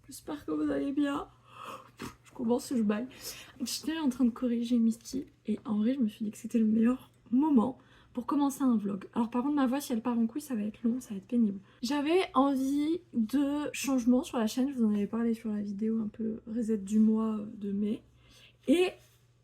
j'espère que vous allez bien. Je commence, je baille. J'étais en train de corriger Misty et en vrai je me suis dit que c'était le meilleur moment pour commencer un vlog. Alors par contre ma voix si elle part en couille ça va être long, ça va être pénible. J'avais envie de changement sur la chaîne, je vous en avais parlé sur la vidéo un peu reset du mois de mai. Et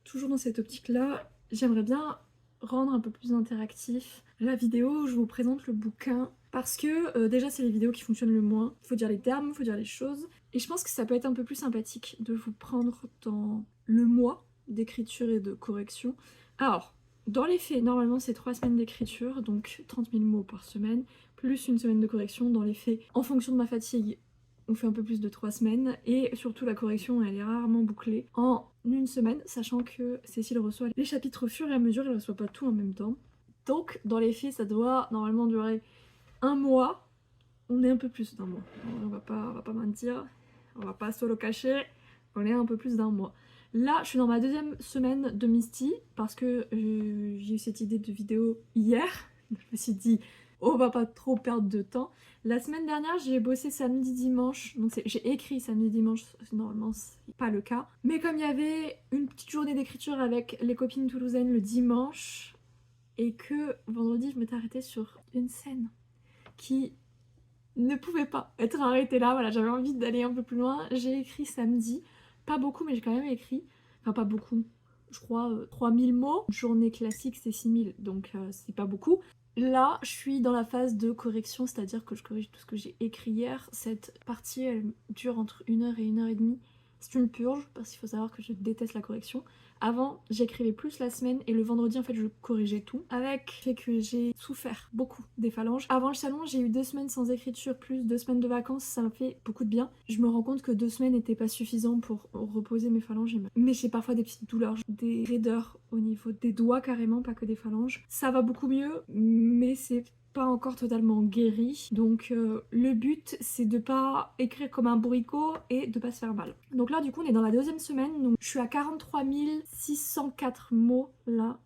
toujours dans cette optique là, j'aimerais bien rendre un peu plus interactif la vidéo où je vous présente le bouquin. Parce que déjà c'est les vidéos qui fonctionnent le moins. Il faut dire les termes, il faut dire les choses. Et je pense que ça peut être un peu plus sympathique de vous prendre dans le mois d'écriture et de correction. Alors, dans les faits, normalement c'est 3 semaines d'écriture, donc 30 000 mots par semaine, plus une semaine de correction. Dans les faits, en fonction de ma fatigue, on fait un peu plus de 3 semaines. Et surtout la correction, elle est rarement bouclée en une semaine, sachant que Cécile reçoit les chapitres au fur et à mesure, elle reçoit pas tout en même temps. Donc dans les faits, ça doit normalement durer un mois. On est un peu plus d'un mois. On va pas mentir, on va pas se le cacher, on est un peu plus d'un mois. Là, je suis dans ma deuxième semaine de Misty parce que j'ai eu cette idée de vidéo hier. Je me suis dit, on va pas trop perdre de temps. La semaine dernière, j'ai bossé samedi, dimanche. Donc j'ai écrit samedi, dimanche. Normalement, c'est pas le cas. Mais comme il y avait une petite journée d'écriture avec les copines toulousaines le dimanche et que vendredi, je m'étais arrêtée sur une scène qui ne pouvait pas être arrêtée là, voilà, j'avais envie d'aller un peu plus loin. J'ai écrit samedi, pas beaucoup mais j'ai quand même écrit, enfin pas beaucoup, je crois 3000 mots. Une journée classique c'est 6000 donc c'est pas beaucoup. Là je suis dans la phase de correction, c'est-à-dire que je corrige tout ce que j'ai écrit hier. Cette partie elle dure entre 1 heure et 1 heure et demie. C'est une purge parce qu'il faut savoir que je déteste la correction. Avant, j'écrivais plus la semaine et le vendredi, en fait, je corrigeais tout. Avec le fait que j'ai souffert beaucoup des phalanges. Avant le salon, j'ai eu 2 semaines sans écriture, plus 2 semaines de vacances, ça m'a fait beaucoup de bien. Je me rends compte que 2 semaines n'étaient pas suffisants pour reposer mes phalanges. Mais j'ai parfois des petites douleurs, des raideurs au niveau des doigts carrément, pas que des phalanges. Ça va beaucoup mieux, mais c'est pas encore totalement guéri, donc le but c'est de pas écrire comme un bourricot et de pas se faire mal. Donc là du coup on est dans la deuxième semaine, donc je suis à 43 604 mots là,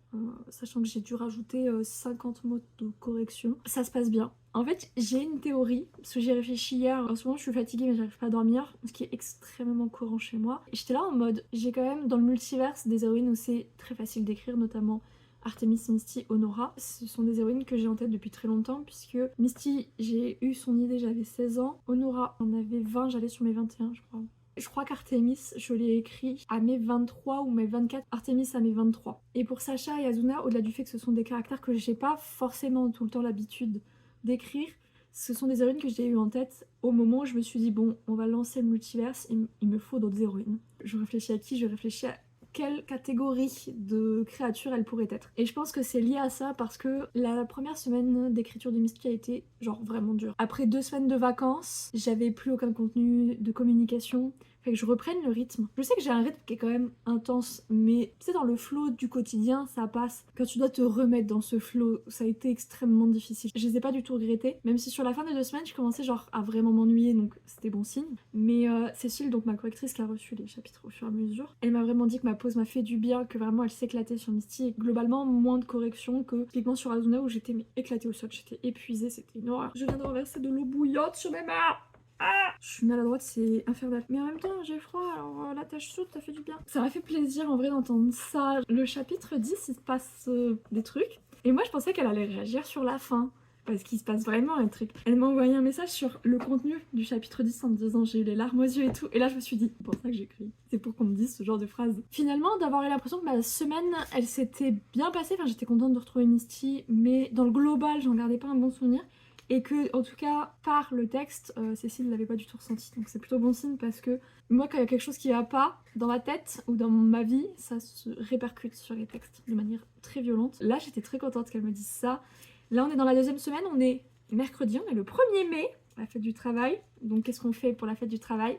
sachant que j'ai dû rajouter 50 mots de correction. Ça se passe bien. En fait j'ai une théorie, parce que j'y ai réfléchi hier, en ce moment je suis fatiguée mais j'arrive pas à dormir, ce qui est extrêmement courant chez moi. J'étais là en mode, j'ai quand même dans le multiverse des héroïnes où c'est très facile d'écrire, notamment Artemis, Misty, Honora. Ce sont des héroïnes que j'ai en tête depuis très longtemps puisque Misty, j'ai eu son idée, j'avais 16 ans. Honora, j'en avais 20, j'allais sur mes 21 je crois. Je crois qu'Artemis, je l'ai écrit à mes 23 ou mes 24, Artemis à mes 23. Et pour Sacha et Azuna, au-delà du fait que ce sont des caractères que j'ai pas forcément tout le temps l'habitude d'écrire, ce sont des héroïnes que j'ai eu en tête au moment où je me suis dit bon, on va lancer le multiverse, il me faut d'autres héroïnes. Je réfléchis à qui? Je réfléchis à quelle catégorie de créature elle pourrait être. Et je pense que c'est lié à ça parce que la première semaine d'écriture de Misty a été genre vraiment dure. Après 2 semaines de vacances, j'avais plus aucun contenu de communication. Fait que je reprenne le rythme. Je sais que j'ai un rythme qui est quand même intense, mais tu sais dans le flow du quotidien ça passe. Quand tu dois te remettre dans ce flow, ça a été extrêmement difficile. Je les ai pas du tout regrettés, même si sur la fin des 2 semaines je commençais genre à vraiment m'ennuyer, donc c'était bon signe. Mais Cécile, donc ma correctrice qui a reçu les chapitres au fur et à mesure, elle m'a vraiment dit que ma pause m'a fait du bien, que vraiment elle s'éclatait sur Misty et globalement moins de corrections que typiquement sur Azuna où j'étais éclatée au sol, j'étais épuisée, c'était une horreur. Je viens de renverser de l'eau bouillante sur mes mains. Ah, je suis maladroite, c'est infernal. Mais en même temps, j'ai froid, alors la tâche chaude, ça fait du bien. Ça m'a fait plaisir en vrai d'entendre ça. Le chapitre 10, il se passe des trucs. Et moi, je pensais qu'elle allait réagir sur la fin. Parce qu'il se passe vraiment un truc. Elle m'a envoyé un message sur le contenu du chapitre 10 en me disant j'ai eu les larmes aux yeux et tout. Et là, je me suis dit, c'est pour ça que j'écris. C'est pour qu'on me dise ce genre de phrase. Finalement, d'avoir eu l'impression que ma semaine, elle s'était bien passée. Enfin, j'étais contente de retrouver Misty. Mais dans le global, j'en gardais pas un bon souvenir. Et que, en tout cas, par le texte, Cécile l'avait pas du tout ressenti. Donc c'est plutôt bon signe parce que moi, quand il y a quelque chose qui va pas dans ma tête ou dans ma vie, ça se répercute sur les textes de manière très violente. Là, j'étais très contente qu'elle me dise ça. Là, on est dans la deuxième semaine, on est mercredi, on est le 1er mai, la fête du travail. Donc qu'est-ce qu'on fait pour la fête du travail?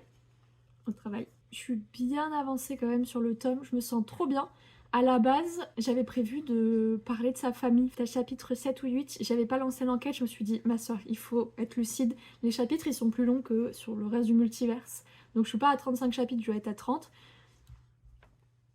On travaille. Je suis bien avancée quand même sur le tome, je me sens trop bien. À la base, j'avais prévu de parler de sa famille. C'était le chapitre 7 ou 8, j'avais pas lancé l'enquête, je me suis dit, ma soeur, il faut être lucide. Les chapitres, ils sont plus longs que sur le reste du multiverse. Donc je suis pas à 35 chapitres, je vais être à 30.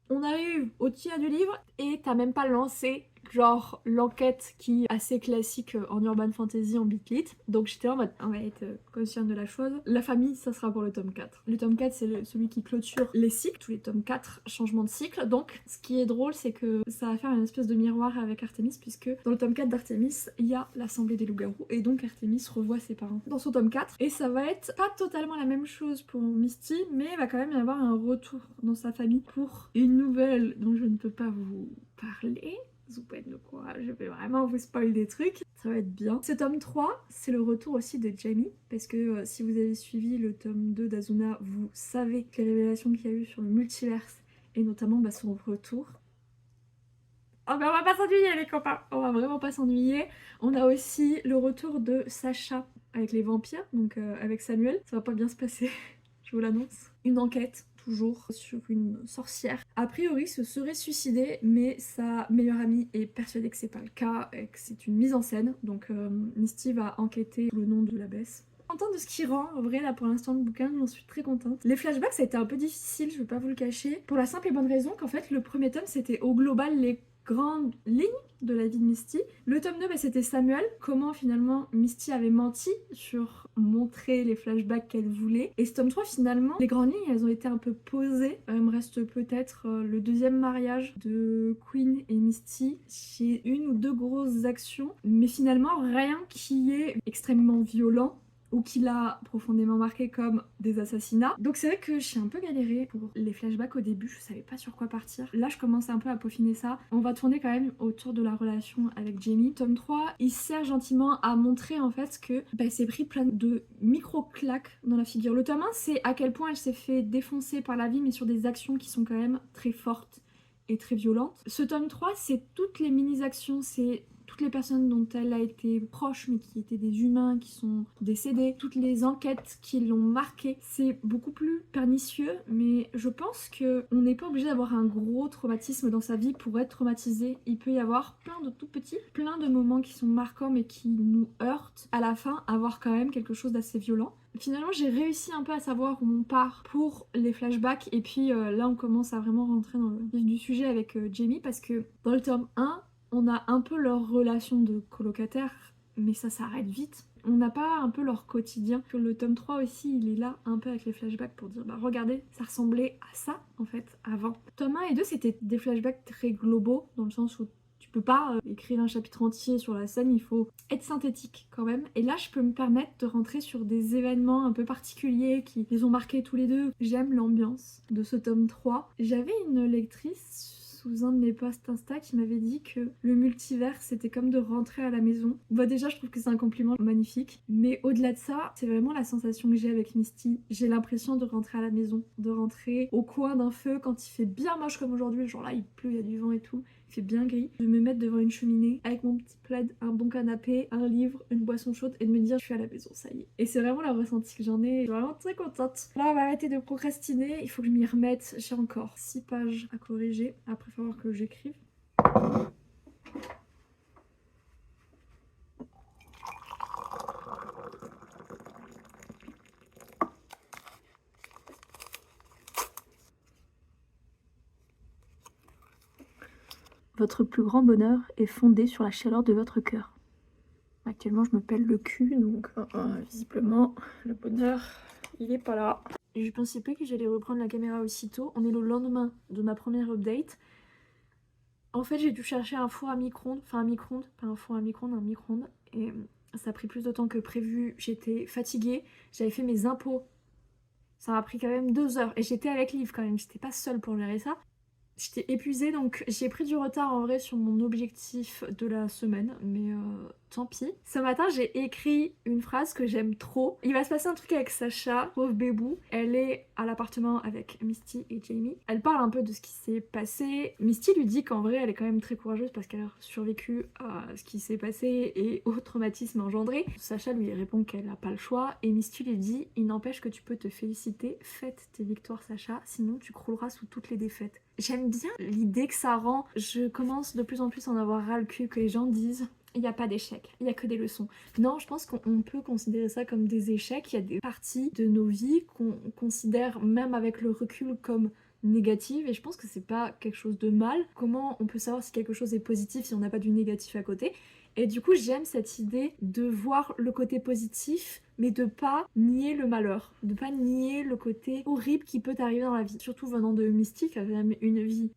On arrive au tiers du livre et t'as même pas lancé genre l'enquête qui est assez classique en urban fantasy, en beat lit. Donc j'étais en mode, on va être consciente de la chose. La famille, ça sera pour le tome 4. Le tome 4, c'est celui qui clôture les cycles, tous les tomes 4, changement de cycle. Donc ce qui est drôle, c'est que ça va faire une espèce de miroir avec Artemis, puisque dans le tome 4 d'Artemis, il y a l'assemblée des loups-garous, et donc Artemis revoit ses parents dans son tome 4. Et ça va être pas totalement la même chose pour Misty, mais il va quand même y avoir un retour dans sa famille pour une nouvelle dont je ne peux pas vous parler. Zoupen de quoi, je vais vraiment vous spoil des trucs, ça va être bien. Ce tome 3, c'est le retour aussi de Jamie, parce que si vous avez suivi le tome 2 d'Azuna, vous savez les révélations qu'il y a eu sur le multiverse, et notamment son retour. Oh mais on va pas s'ennuyer les copains, on va vraiment pas s'ennuyer. On a aussi le retour de Sacha avec les vampires, donc avec Samuel, ça va pas bien se passer, je vous l'annonce. Une enquête toujours sur une sorcière. A priori se serait suicidée, mais sa meilleure amie est persuadée que c'est pas le cas et que c'est une mise en scène, donc Misty va enquêter sous le nom de l'abbesse. Contente de ce qui rend, en vrai là pour l'instant le bouquin, j'en suis très contente. Les flashbacks ça a été un peu difficile, je vais pas vous le cacher, pour la simple et bonne raison qu'en fait le premier tome c'était au global les grandes lignes de la vie de Misty. Le tome 2 c'était Samuel, comment finalement Misty avait menti sur montrer les flashbacks qu'elle voulait. Et ce tome 3 finalement, les grandes lignes elles ont été un peu posées. Il me reste peut-être le deuxième mariage de Queen et Misty. J'ai une ou deux grosses actions, mais finalement rien qui est extrêmement violent ou qui l'a profondément marqué comme des assassinats. Donc c'est vrai que j'ai un peu galéré pour les flashbacks au début, je savais pas sur quoi partir. Là je commence un peu à peaufiner ça. On va tourner quand même autour de la relation avec Jamie. Tome 3, il sert gentiment à montrer en fait que s'est pris plein de micro-claques dans la figure. Le tome 1, c'est à quel point elle s'est fait défoncer par la vie, mais sur des actions qui sont quand même très fortes et très violentes. Ce tome 3, c'est toutes les mini-actions, c'est toutes les personnes dont elle a été proche mais qui étaient des humains qui sont décédés, toutes les enquêtes qui l'ont marqué. C'est beaucoup plus pernicieux, mais je pense que on n'est pas obligé d'avoir un gros traumatisme dans sa vie pour être traumatisé. Il peut y avoir plein de tout petits, plein de moments qui sont marquants mais qui nous heurtent. À la fin, avoir quand même quelque chose d'assez violent. Finalement, j'ai réussi un peu à savoir où on part pour les flashbacks et puis là on commence à vraiment rentrer dans le vif du sujet avec Jamie parce que dans le tome 1, on a un peu leur relation de colocataire, mais ça s'arrête vite. On n'a pas un peu leur quotidien. Sur le tome 3 aussi, il est là un peu avec les flashbacks pour dire bah regardez, ça ressemblait à ça en fait avant. Tome 1 et 2 c'était des flashbacks très globaux dans le sens où tu peux pas écrire un chapitre entier sur la scène, il faut être synthétique quand même. Et là je peux me permettre de rentrer sur des événements un peu particuliers qui les ont marqués tous les deux. J'aime l'ambiance de ce tome 3. J'avais une lectrice sous un de mes posts Insta qui m'avait dit que le multivers c'était comme de rentrer à la maison. Bah déjà je trouve que c'est un compliment magnifique, mais au-delà de ça c'est vraiment la sensation que j'ai avec Misty. J'ai l'impression de rentrer à la maison, de rentrer au coin d'un feu quand il fait bien moche comme aujourd'hui, genre là il pleut, il y a du vent et tout, il fait bien gris, de me mettre devant une cheminée avec mon petit plaid, un bon canapé, un livre, une boisson chaude et de me dire je suis à la maison, ça y est. Et c'est vraiment la ressenti que j'en ai, je suis vraiment très contente. Là on va arrêter de procrastiner, il faut que je m'y remette, j'ai encore 6 pages à corriger, après il va falloir que j'écrive. Votre plus grand bonheur est fondé sur la chaleur de votre cœur. Actuellement, je me pèle le cul, donc visiblement, le bonheur, il est pas là. Je pensais pas que j'allais reprendre la caméra aussitôt. On est le lendemain de ma première update. En fait, j'ai dû chercher un four à micro-ondes, enfin un micro-ondes, pas un four à micro-ondes, un micro-ondes. Et ça a pris plus de temps que prévu. J'étais fatiguée, j'avais fait mes impôts. Ça m'a pris quand même 2 heures. Et j'étais avec Liv quand même, j'étais pas seule pour gérer ça. J'étais épuisée donc j'ai pris du retard en vrai sur mon objectif de la semaine, mais tant pis. Ce matin j'ai écrit une phrase que j'aime trop. Il va se passer un truc avec Sacha, pauvre bébou. Elle est à l'appartement avec Misty et Jamie. Elle parle un peu de ce qui s'est passé. Misty lui dit qu'en vrai elle est quand même très courageuse parce qu'elle a survécu à ce qui s'est passé et au traumatisme engendré. Sacha lui répond qu'elle n'a pas le choix et Misty lui dit il n'empêche que tu peux te féliciter, fête tes victoires Sacha, sinon tu crouleras sous toutes les défaites. J'aime bien l'idée que ça rend. Je commence de plus en plus à en avoir ras le cul que les gens disent il n'y a pas d'échecs, il n'y a que des leçons. Non, je pense qu'on peut considérer ça comme des échecs. Il y a des parties de nos vies qu'on considère même avec le recul comme négative, et je pense que c'est pas quelque chose de mal. Comment on peut savoir si quelque chose est positif si on n'a pas du négatif à côté? Et du coup, j'aime cette idée de voir le côté positif, mais de pas nier le malheur, de pas nier le côté horrible qui peut arriver dans la vie. Surtout venant de Mystique, qui a quand même une vie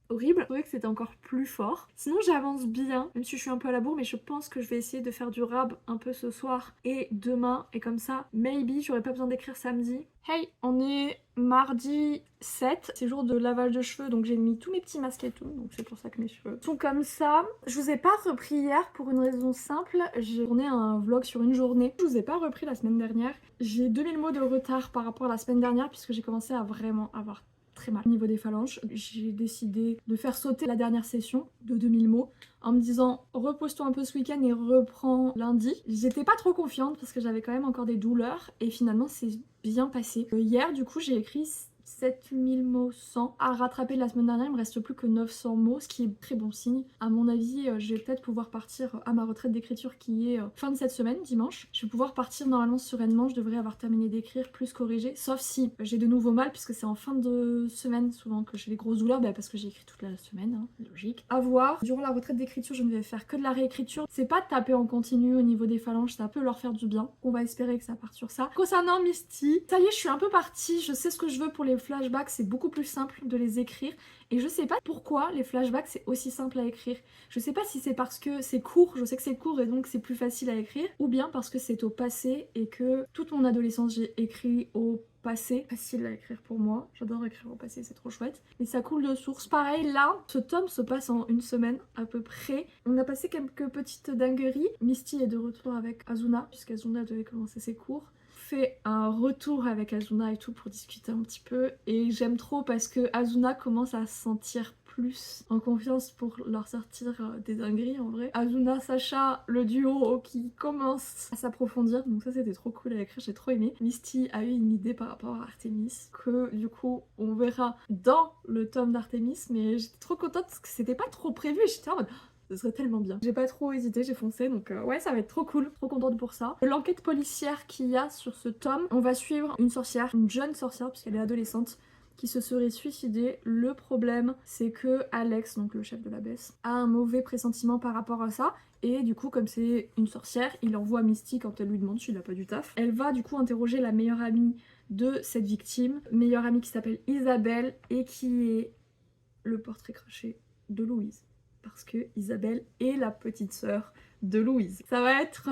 horrible. Je trouvais que c'était encore plus fort. Sinon, j'avance bien, même si je suis un peu à la bourre, mais je pense que je vais essayer de faire du rab un peu ce soir et demain, et comme ça, maybe, j'aurai pas besoin d'écrire samedi. Hey, on est mardi 7, c'est jour de lavage de cheveux, donc j'ai mis tous mes petits masques et tout, donc c'est pour ça que mes cheveux sont comme ça. Je vous ai pas repris hier pour une raison simple, j'ai tourné un vlog sur une journée. Je vous ai pas repris la semaine dernière. J'ai 2000 mots de retard par rapport à la semaine dernière, puisque j'ai commencé à vraiment avoir très mal au niveau des phalanges. J'ai décidé de faire sauter la dernière session de 2000 mots en me disant repose-toi un peu ce week-end et reprends lundi. J'étais pas trop confiante parce que j'avais quand même encore des douleurs et finalement c'est bien passé. Hier du coup j'ai écrit 7000 mots 100 à rattraper de la semaine dernière. Il me reste plus que 900 mots, ce qui est très bon signe. À mon avis, je vais peut-être pouvoir partir à ma retraite d'écriture qui est fin de cette semaine, dimanche. Je vais pouvoir partir normalement sereinement. Je devrais avoir terminé d'écrire, plus corrigé. Sauf si j'ai de nouveau mal, puisque c'est en fin de semaine souvent que j'ai les grosses douleurs, parce que j'ai écrit toute la semaine, hein, logique. À voir. Durant la retraite d'écriture, je ne vais faire que de la réécriture. C'est pas taper en continu au niveau des phalanges, ça peut leur faire du bien. On va espérer que ça parte sur ça. Concernant Misty, ça y est, je suis un peu partie. Je sais ce que je veux pour les flashbacks, c'est beaucoup plus simple de les écrire et je sais pas pourquoi les flashbacks c'est aussi simple à écrire. Je sais pas si c'est parce que c'est court, je sais que c'est court et donc c'est plus facile à écrire, ou bien parce que c'est au passé et que toute mon adolescence j'ai écrit au passé. Facile à écrire pour moi, j'adore écrire au passé, c'est trop chouette. Et ça coule de source. Pareil là, ce tome se passe en une semaine à peu près. On a passé quelques petites dingueries. Misty est de retour avec Azuna, puisqu'Azuna devait commencer ses cours. Fait un retour avec Azuna et tout pour discuter un petit peu et j'aime trop parce que Azuna commence à se sentir plus en confiance pour leur sortir des dingueries en vrai. Azuna, Sacha, le duo qui commence à s'approfondir, donc ça c'était trop cool à écrire, j'ai trop aimé. Misty a eu une idée par rapport à Artemis que du coup on verra dans le tome d'Artemis, mais j'étais trop contente parce que c'était pas trop prévu et j'étais en mode ce serait tellement bien. J'ai pas trop hésité, j'ai foncé, donc ouais, ça va être trop cool. Trop contente pour ça. L'enquête policière qu'il y a sur ce tome, on va suivre une sorcière, une jeune sorcière, puisqu'elle est adolescente, qui se serait suicidée. Le problème, c'est que Alex, donc le chef de la BES, a un mauvais pressentiment par rapport à ça. Et du coup, comme c'est une sorcière, il envoie Misty quand elle lui demande s'il a pas du taf. Elle va du coup interroger la meilleure amie de cette victime, meilleure amie qui s'appelle Isabelle et qui est le portrait craché de Louise. Parce que Isabelle est la petite sœur de Louise. Ça va être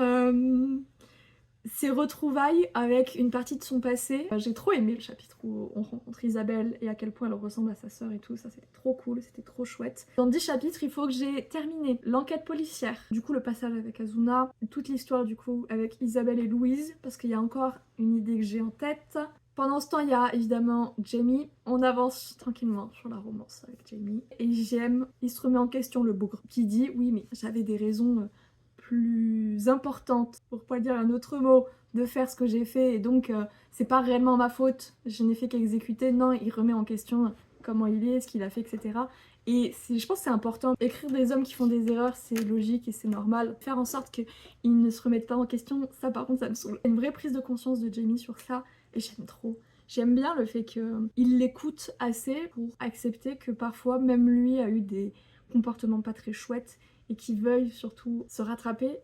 ses retrouvailles avec une partie de son passé. J'ai trop aimé le chapitre où on rencontre Isabelle et à quel point elle ressemble à sa sœur et tout. Ça c'était trop cool, c'était trop chouette. Dans 10 chapitres, il faut que j'ai terminé l'enquête policière. Du coup le passage avec Azuna, toute l'histoire du coup avec Isabelle et Louise, parce qu'il y a encore une idée que j'ai en tête. Pendant ce temps, il y a évidemment Jamie. On avance tranquillement sur la romance avec Jamie. Et j'aime, il se remet en question le bougre, qui dit oui mais j'avais des raisons plus importantes, pour pas dire un autre mot, de faire ce que j'ai fait et donc c'est pas réellement ma faute, je n'ai fait qu'exécuter. Non, il remet en question comment il est, ce qu'il a fait, etc. Et je pense que c'est important. Écrire des hommes qui font des erreurs, c'est logique et c'est normal. Faire en sorte qu'ils ne se remettent pas en question, ça par contre ça me saoule. Une vraie prise de conscience de Jamie sur ça. Et j'aime trop. J'aime bien le fait qu'il l'écoute assez pour accepter que parfois même lui a eu des comportements pas très chouettes et qu'il veuille surtout se rattraper.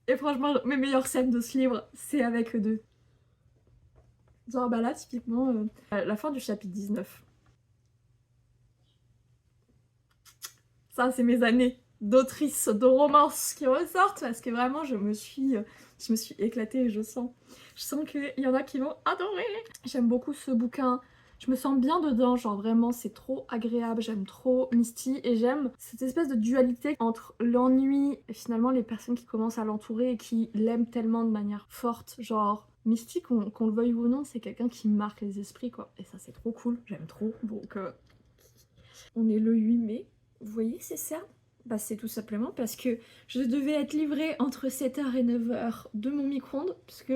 Et franchement, mes meilleures scènes de ce livre, c'est avec eux deux. Genre bah là, typiquement, à la fin du chapitre 19. Ça, c'est mes années d'autrice de romance qui ressortent parce que vraiment, je me suis éclatée et je sens qu'il y en a qui vont adorer. J'aime beaucoup ce bouquin, je me sens bien dedans, genre vraiment c'est trop agréable, j'aime trop Misty et j'aime cette espèce de dualité entre l'ennui et finalement les personnes qui commencent à l'entourer et qui l'aiment tellement de manière forte, genre Misty, qu'on le veuille ou non, c'est quelqu'un qui marque les esprits quoi, et ça c'est trop cool, j'aime trop. Donc on est le 8 mai, vous voyez c'est ça? Bah c'est tout simplement parce que je devais être livrée entre 7h et 9h de mon micro-ondes, puisque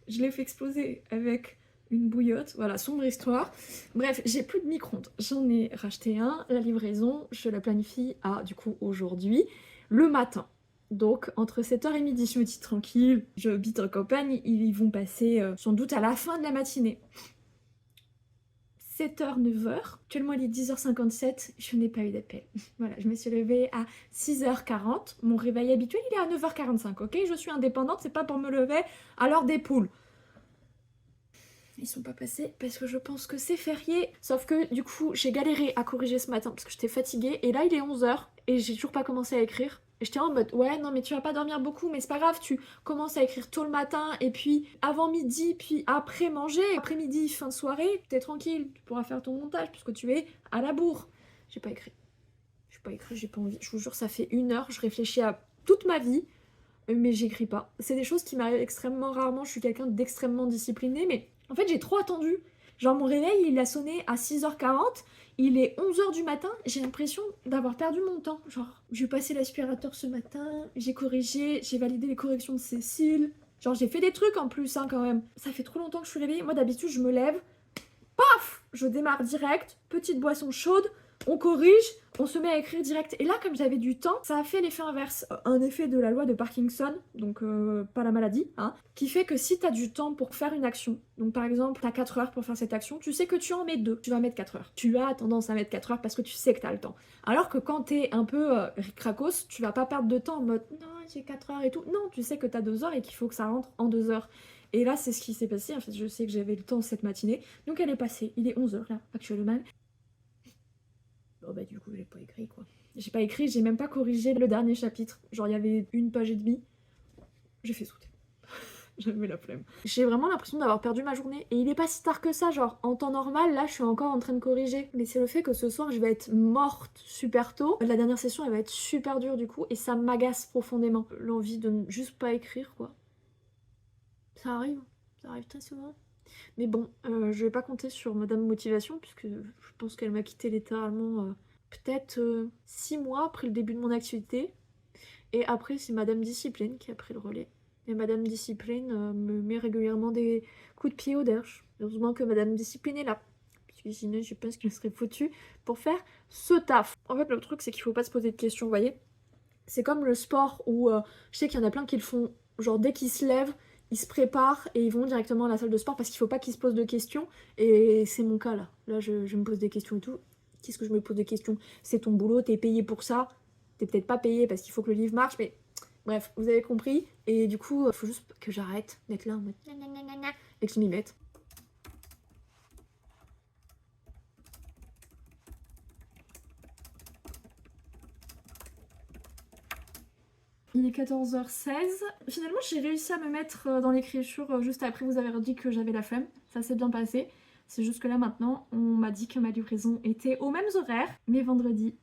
je l'ai fait exploser avec une bouillotte, voilà, sombre histoire. Bref, j'ai plus de micro-ondes, j'en ai racheté un, la livraison, je la planifie à, du coup, aujourd'hui, le matin. Donc, entre 7h et midi, je me dis tranquille, j'habite en campagne, ils vont passer sans doute à la fin de la matinée. 7h, 9h. Actuellement il est 10h57, je n'ai pas eu d'appel. Voilà, je me suis levée à 6h40. Mon réveil habituel il est à 9h45, ok? Je suis indépendante, c'est pas pour me lever à l'heure des poules. Ils sont pas passés parce que je pense que c'est férié. Sauf que du coup j'ai galéré à corriger ce matin parce que j'étais fatiguée. Et là il est 11h et j'ai toujours pas commencé à écrire. Et j'étais en mode ouais non mais tu vas pas dormir beaucoup mais c'est pas grave, tu commences à écrire tôt le matin et puis avant midi puis après manger, après-midi, fin de soirée, t'es tranquille, tu pourras faire ton montage puisque tu es à la bourre. J'ai pas écrit. J'ai pas envie. Je vous jure ça fait 1 heure, je réfléchis à toute ma vie mais j'écris pas. C'est des choses qui m'arrivent extrêmement rarement, je suis quelqu'un d'extrêmement discipliné, mais en fait j'ai trop attendu. Genre mon réveil il a sonné à 6h40, il est 11h du matin, j'ai l'impression d'avoir perdu mon temps. Genre j'ai passé l'aspirateur ce matin, j'ai corrigé, j'ai validé les corrections de Cécile. Genre j'ai fait des trucs en plus hein, quand même. Ça fait trop longtemps que je suis réveillée, moi d'habitude je me lève, paf, je démarre direct, petite boisson chaude, on corrige, on se met à écrire direct. Et là, comme j'avais du temps, ça a fait l'effet inverse. Un effet de la loi de Parkinson, donc pas la maladie, hein, qui fait que si t'as du temps pour faire une action, donc par exemple, t'as 4 heures pour faire cette action, tu sais que tu en mets 2, tu vas mettre 4 heures. Tu as tendance à mettre 4 heures parce que tu sais que t'as le temps. Alors que quand t'es un peu ric-racos, tu vas pas perdre de temps en mode non, j'ai 4 heures et tout. Non, tu sais que t'as 2 heures et qu'il faut que ça rentre en 2 heures. Et là, c'est ce qui s'est passé. En fait, je sais que j'avais le temps cette matinée. Donc, elle est passée. Il est 11h là, actuellement. Bon, bah, du coup, j'ai pas écrit quoi. J'ai pas écrit, j'ai même pas corrigé le dernier chapitre. Genre, il y avait 1 page et demie. J'ai fait sauter. J'avais la flemme. J'ai vraiment l'impression d'avoir perdu ma journée. Et il est pas si tard que ça. Genre, en temps normal, là, je suis encore en train de corriger. Mais c'est le fait que ce soir, je vais être morte super tôt. La dernière session, elle va être super dure du coup. Et ça m'agace profondément. L'envie de ne juste pas écrire quoi. Ça arrive très souvent. Mais bon, je vais pas compter sur Madame Motivation, puisque je pense qu'elle m'a quitté littéralement peut-être 6 mois après le début de mon activité. Et après, c'est Madame Discipline qui a pris le relais. Et Madame Discipline me met régulièrement des coups de pied au derche. Heureusement que Madame Discipline est là. Puisque sinon, je pense qu'elle serait foutue pour faire ce taf. En fait, le truc, c'est qu'il faut pas se poser de questions, vous voyez. C'est comme le sport où je sais qu'il y en a plein qui le font, genre dès qu'ils se lèvent, ils se préparent et ils vont directement à la salle de sport parce qu'il faut pas qu'ils se posent de questions. Et c'est mon cas là. Là, je me pose des questions et tout. Qu'est-ce que je me pose des questions? C'est ton boulot, t'es payé pour ça. T'es peut-être pas payé parce qu'il faut que le livre marche, mais bref, vous avez compris. Et du coup, il faut juste que j'arrête d'être là en mode nanana et que je m'y mette. Il est 14h16. Finalement, j'ai réussi à me mettre dans l'écriture juste après. Vous avez dit que j'avais la flemme. Ça s'est bien passé. C'est juste que là, maintenant, on m'a dit que ma livraison était aux mêmes horaires, mais vendredi.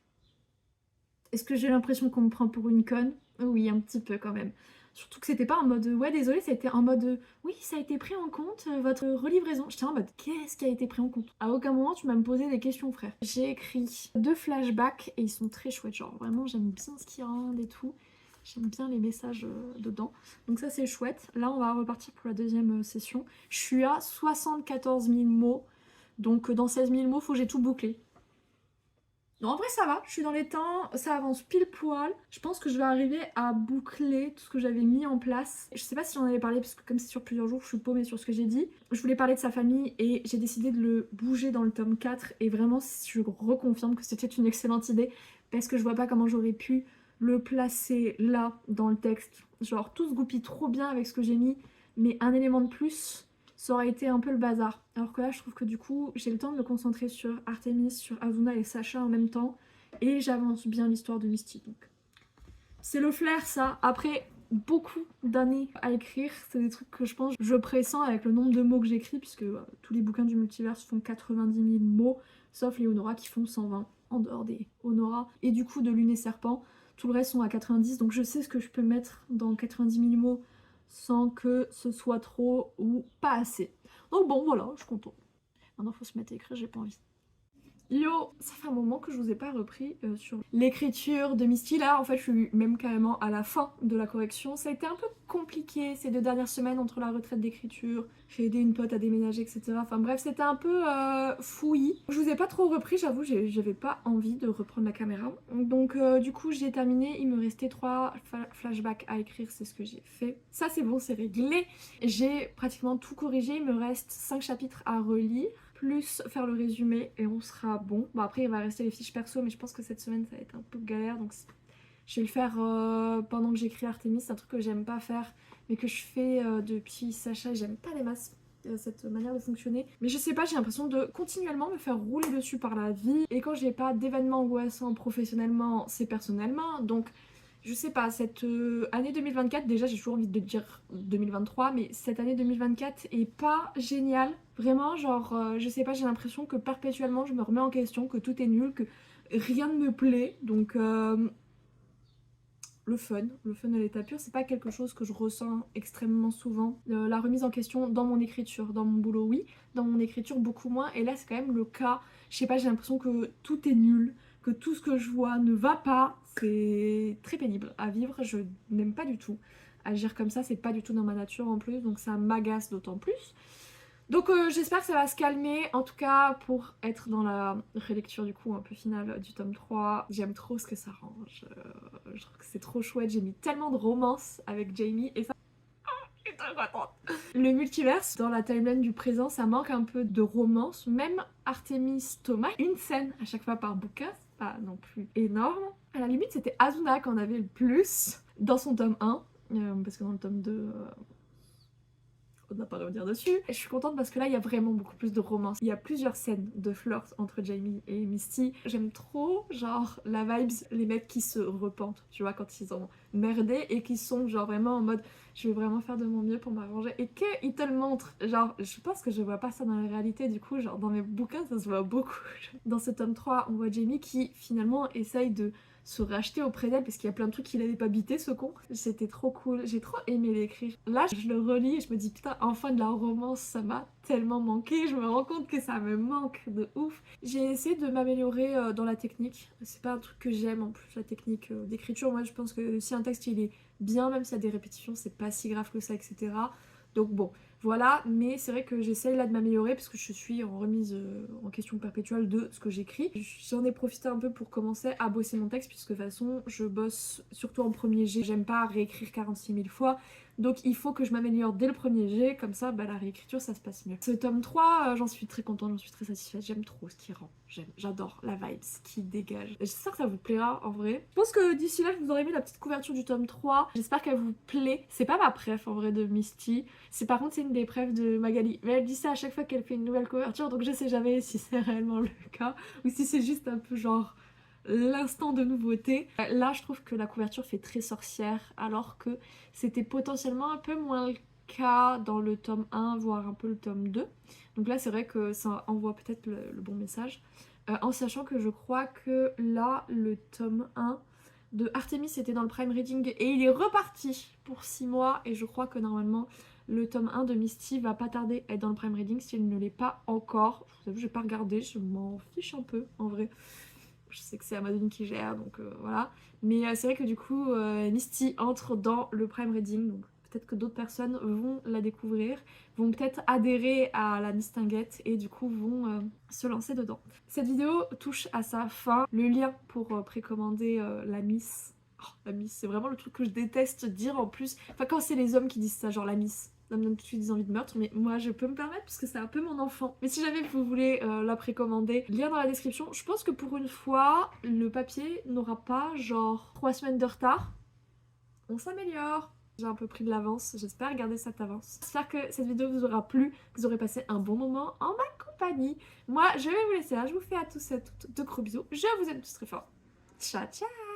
Est-ce que j'ai l'impression qu'on me prend pour une conne? Oui, un petit peu quand même. Surtout que c'était pas en mode ouais, désolé, c'était en mode oui, ça a été pris en compte, votre relivraison. J'étais en mode qu'est-ce qui a été pris en compte? À aucun moment tu m'as me posé des questions, frère. J'ai écrit 2 flashbacks et ils sont très chouettes. Genre vraiment, j'aime bien ce qu'ils rendent et tout. J'aime bien les messages dedans. Donc ça c'est chouette. Là on va repartir pour la deuxième session. Je suis à 74 000 mots. Donc dans 16 000 mots, faut que j'ai tout bouclé. Non, en vrai ça va, je suis dans les temps, ça avance pile poil. Je pense que je vais arriver à boucler tout ce que j'avais mis en place. Je sais pas si j'en avais parlé parce que comme c'est sur plusieurs jours, je suis paumée sur ce que j'ai dit. Je voulais parler de sa famille et j'ai décidé de le bouger dans le tome 4 et vraiment je reconfirme que c'était une excellente idée parce que je vois pas comment j'aurais pu le placer là dans le texte. Genre tout se goupille trop bien avec ce que j'ai mis, mais un élément de plus, ça aurait été un peu le bazar. Alors que là, je trouve que du coup, j'ai le temps de me concentrer sur Artemis, sur Azuna et Sacha en même temps. Et j'avance bien l'histoire de Misty. Donc, c'est le flair, ça. Après beaucoup d'années à écrire, c'est des trucs que je pense, je pressens avec le nombre de mots que j'écris, puisque tous les bouquins du multiverse font 90 000 mots, sauf les Honora qui font 120, en dehors des Honora. Et du coup, de Lune et Serpent, tout le reste sont à 90, donc je sais ce que je peux mettre dans 90 000 mots sans que ce soit trop ou pas assez. Donc bon, voilà, je suis contente. Maintenant, faut se mettre à écrire, j'ai pas envie. Yo, ça fait un moment que je vous ai pas repris sur l'écriture de Misty. Là, en fait, je suis même carrément à la fin de la correction. Ça a été un peu compliqué ces 2 dernières semaines entre la retraite d'écriture, j'ai aidé une pote à déménager, etc. Enfin bref, c'était un peu fouillis. Je vous ai pas trop repris, j'avoue, j'avais pas envie de reprendre la caméra. Donc du coup, j'ai terminé. Il me restait 3 flashbacks à écrire, c'est ce que j'ai fait. Ça, c'est bon, c'est réglé. J'ai pratiquement tout corrigé. Il me reste 5 chapitres à relire, plus faire le résumé et on sera bon. Bon après il va rester les fiches perso mais je pense que cette semaine ça va être un peu galère donc je vais le faire pendant que j'écris Artemis. C'est un truc que j'aime pas faire mais que je fais depuis Sacha et j'aime pas des masses cette manière de fonctionner. Mais je sais pas, j'ai l'impression de continuellement me faire rouler dessus par la vie et quand j'ai pas d'événements angoissants professionnellement c'est personnellement donc je sais pas, cette année 2024, déjà j'ai toujours envie de dire 2023, mais cette année 2024 est pas géniale. Vraiment, genre, je sais pas, j'ai l'impression que perpétuellement je me remets en question, que tout est nul, que rien ne me plaît. Donc, le fun à l'état pur, c'est pas quelque chose que je ressens extrêmement souvent. La remise en question dans mon écriture, dans mon boulot, oui, dans mon écriture, beaucoup moins. Et là, c'est quand même le cas. Je sais pas, j'ai l'impression que tout est nul, que tout ce que je vois ne va pas. C'est très pénible à vivre, je n'aime pas du tout. Agir comme ça, c'est pas du tout dans ma nature en plus, donc ça m'agace d'autant plus. Donc j'espère que ça va se calmer, en tout cas pour être dans la relecture du coup un peu finale du tome 3. J'aime trop ce que ça range, je trouve que c'est trop chouette, j'ai mis tellement de romance avec Jamie et ça... Je suis trop contente. Le multiverse, dans la timeline du présent, ça manque un peu de romance, même Artemis Thomas, une scène à chaque fois par bouquin, c'est pas non plus énorme. À la limite c'était Azuna qu'on avait le plus dans son tome 1, parce que dans le tome 2... on n'a pas à revenir dessus. Et je suis contente parce que là il y a vraiment beaucoup plus de romance. Il y a plusieurs scènes de flirt entre Jamie et Misty. J'aime trop genre la vibes, les mecs qui se repentent, tu vois, quand ils ont merdé et qui sont genre vraiment en mode je vais vraiment faire de mon mieux pour m'arranger et qu'ils te le montrent. Genre je pense que je vois pas ça dans la réalité du coup, genre dans mes bouquins ça se voit beaucoup. Dans ce tome 3 on voit Jamie qui finalement essaye de se racheter auprès d'elle parce qu'il y a plein de trucs qu'il avait pas bité ce con. C'était trop cool, j'ai trop aimé l'écrire. Là je le relis et je me dis putain enfin de la romance, ça m'a tellement manqué, je me rends compte que ça me manque de ouf. J'ai essayé de m'améliorer dans la technique, c'est pas un truc que j'aime en plus la technique d'écriture, moi je pense que si un texte il est bien même s'il y a des répétitions c'est pas si grave que ça etc. Donc bon, voilà, mais c'est vrai que j'essaye là de m'améliorer parce que je suis en remise en question perpétuelle de ce que j'écris. J'en ai profité un peu pour commencer à bosser mon texte puisque de toute façon je bosse surtout en premier jet, j'aime pas réécrire 46 000 fois. Donc il faut que je m'améliore dès le premier jet, comme ça bah, la réécriture ça se passe mieux. Ce tome 3, j'en suis très contente, j'en suis très satisfaite, j'aime trop ce qui rend, j'adore la vibe, ce qui dégage. J'espère que ça vous plaira en vrai. Je pense que d'ici là je vous aurais mis la petite couverture du tome 3, j'espère qu'elle vous plaît. C'est pas ma préf en vrai de Misty, par contre c'est une des préfs de Magali, mais elle dit ça à chaque fois qu'elle fait une nouvelle couverture donc je sais jamais si c'est réellement le cas ou si c'est juste un peu genre l'instant de nouveauté. Là je trouve que la couverture fait très sorcière alors que c'était potentiellement un peu moins le cas dans le tome 1 voire un peu le tome 2. Donc là c'est vrai que ça envoie peut-être le bon message en sachant que je crois que là le tome 1 de Artemis était dans le Prime Reading et il est reparti pour 6 mois et je crois que normalement le tome 1 de Misty va pas tarder à être dans le Prime Reading si elle ne l'est pas encore. Je vous avoue, j'ai pas regardé, je m'en fiche un peu en vrai. Je sais que c'est Amazon qui gère, donc voilà. Mais c'est vrai que du coup, Misty entre dans le Prime Reading, donc peut-être que d'autres personnes vont la découvrir, vont peut-être adhérer à la Mistinguette et du coup vont se lancer dedans. Cette vidéo touche à sa fin. Le lien pour précommander la Miss. Oh, la Miss, c'est vraiment le truc que je déteste dire en plus. Enfin, quand c'est les hommes qui disent ça, genre la Miss. Ça me donne tout de suite des envies de meurtre, mais moi je peux me permettre parce que c'est un peu mon enfant. Mais si jamais vous voulez la précommander, lien dans la description. Je pense que pour une fois, le papier n'aura pas genre 3 semaines de retard. On s'améliore. J'ai un peu pris de l'avance, j'espère garder cette avance. J'espère que cette vidéo vous aura plu, que vous aurez passé un bon moment en ma compagnie. Moi je vais vous laisser là, je vous fais à tous et à toutes de gros bisous. Je vous aime tous très fort. Ciao ciao.